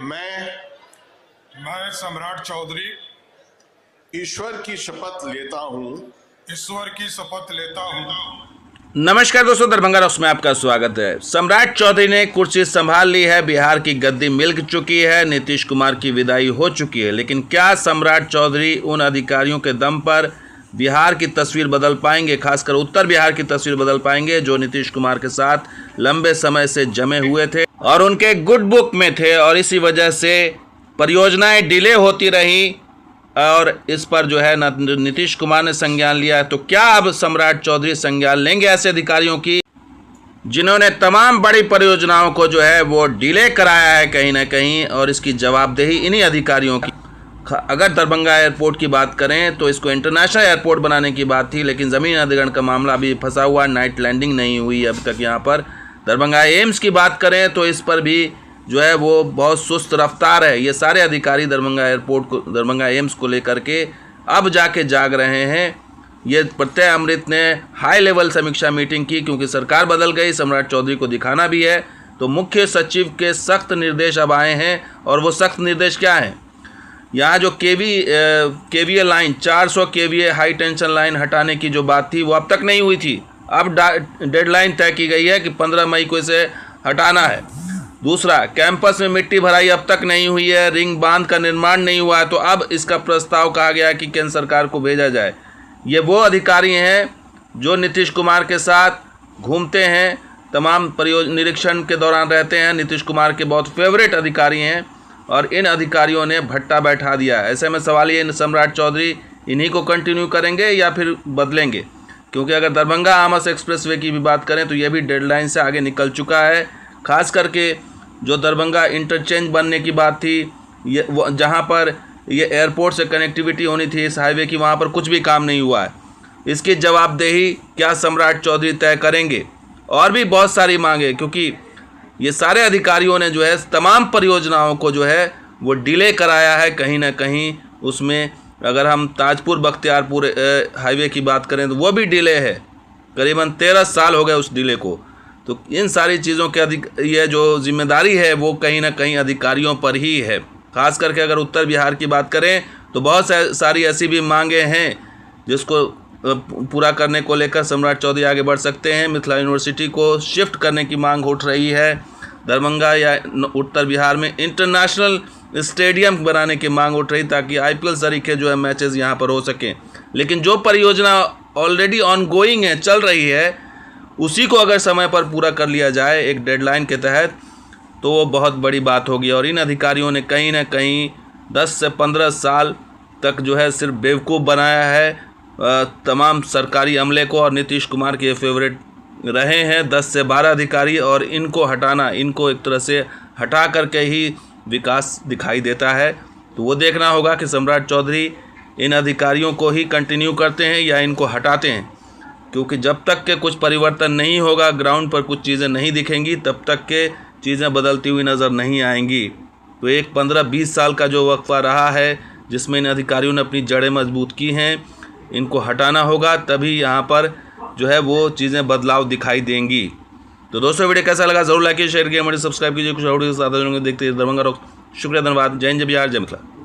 मैं सम्राट चौधरी ईश्वर की शपथ लेता हूँ। नमस्कार दोस्तों, दरभंगा रॉक्स में आपका स्वागत है। सम्राट चौधरी ने कुर्सी संभाल ली है, बिहार की गद्दी मिल चुकी है, नीतीश कुमार की विदाई हो चुकी है। लेकिन क्या सम्राट चौधरी उन अधिकारियों के दम पर बिहार की तस्वीर बदल पाएंगे, खासकर उत्तर बिहार की तस्वीर बदल पाएंगे, जो नीतीश कुमार के साथ लंबे समय से जमे हुए थे और उनके गुड बुक में थे, और इसी वजह से परियोजनाएं डिले होती रही और इस पर जो है नीतीश कुमार ने संज्ञान लिया। तो क्या अब सम्राट चौधरी संज्ञान लेंगे ऐसे अधिकारियों की जिन्होंने तमाम बड़ी परियोजनाओं को जो है वो डिले कराया है कहीं ना कहीं, और इसकी जवाबदेही इन्हीं अधिकारियों की। अगर दरभंगा एयरपोर्ट की बात करें तो इसको इंटरनेशनल एयरपोर्ट बनाने की बात थी, लेकिन ज़मीन अधिग्रहण का मामला अभी फंसा हुआ, नाइट लैंडिंग नहीं हुई अब तक यहाँ पर। दरभंगा एम्स की बात करें तो इस पर भी जो है वो बहुत सुस्त रफ्तार है। ये सारे अधिकारी दरभंगा एयरपोर्ट को, दरभंगा एम्स को लेकर के अब जाके जाग रहे हैं। ये प्रत्यय अमृत ने हाई लेवल समीक्षा मीटिंग की, क्योंकि सरकार बदल गई, सम्राट चौधरी को दिखाना भी है। तो मुख्य सचिव के सख्त निर्देश अब आए हैं, और वो सख्त निर्देश क्या हैं? यहाँ जो KVA line 400 KVA high tension line हटाने की जो बात थी वो अब तक नहीं हुई थी। अब डेडलाइन तय की गई है कि 15 मई को इसे हटाना है। दूसरा, कैंपस में मिट्टी भराई अब तक नहीं हुई है, रिंग बांध का निर्माण नहीं हुआ है, तो अब इसका प्रस्ताव कहा गया कि केंद्र सरकार को भेजा जाए। ये वो अधिकारी हैं जो नीतीश कुमार के साथ घूमते हैं, तमाम निरीक्षण के दौरान रहते हैं, नीतीश कुमार के बहुत फेवरेट अधिकारी हैं, और इन अधिकारियों ने भट्टा बैठा दिया। ऐसे में सवाल ये, सम्राट चौधरी इन्हीं को कंटिन्यू करेंगे या फिर बदलेंगे? क्योंकि अगर दरभंगा आमस एक्सप्रेसवे की भी बात करें तो ये भी डेडलाइन से आगे निकल चुका है। खास करके जो दरभंगा इंटरचेंज बनने की बात थी, ये जहाँ पर ये एयरपोर्ट से कनेक्टिविटी होनी थी इस हाईवे की, वहाँ पर कुछ भी काम नहीं हुआ है। इसकी जवाबदेही क्या सम्राट चौधरी तय करेंगे? और भी बहुत सारी मांगे, क्योंकि ये सारे अधिकारियों ने जो है तमाम परियोजनाओं को जो है वो डिले कराया है कहीं ना कहीं। उसमें अगर हम ताजपुर बख्तियारपुर हाईवे की बात करें तो वो भी डिले है, करीबन 13 साल हो गए उस डिले को। तो इन सारी चीज़ों के ये जो जिम्मेदारी है वो कहीं ना कहीं अधिकारियों पर ही है। खास करके अगर उत्तर बिहार की बात करें तो बहुत सारी ऐसी भी मांगे हैं जिसको पूरा करने को लेकर सम्राट चौधरी आगे बढ़ सकते हैं। मिथिला यूनिवर्सिटी को शिफ्ट करने की मांग उठ रही है, दरभंगा या उत्तर बिहार में इंटरनेशनल स्टेडियम बनाने की मांग उठ रही, ताकि IPL तरीके जो है मैचेस यहाँ पर हो सकें। लेकिन जो परियोजना ऑलरेडी ऑनगोइंग है, चल रही है, उसी को अगर समय पर पूरा कर लिया जाए एक डेडलाइन के तहत, तो वो बहुत बड़ी बात होगी। और इन अधिकारियों ने कहीं ना कहीं 10 से 15 साल तक जो है सिर्फ बेवकूफ़ बनाया है तमाम सरकारी अमले को, और नीतीश कुमार के फेवरेट रहे हैं 10 से 12 अधिकारी, और इनको हटाना, इनको एक तरह से हटा करके ही विकास दिखाई देता है। तो वो देखना होगा कि सम्राट चौधरी इन अधिकारियों को ही कंटिन्यू करते हैं या इनको हटाते हैं, क्योंकि जब तक के कुछ परिवर्तन नहीं होगा, ग्राउंड पर कुछ चीज़ें नहीं दिखेंगी, तब तक के चीज़ें बदलती हुई नज़र नहीं आएंगी। तो एक 15-20 साल का जो वक्फा रहा है जिसमें इन अधिकारियों ने अपनी जड़ें मजबूत की हैं, इनको हटाना होगा, तभी यहाँ पर जो है वो चीज़ें बदलाव दिखाई देंगी। तो दोस्तों, वीडियो कैसा लगा जरूर लाइक शेयर कीजिए, सब्सक्राइब कीजिए, कुछ और साथ देखते हैं दरभंगा रॉक्स। शुक्रिया, धन्यवाद। जय हिंद, जय बिहार, जय मिथिला।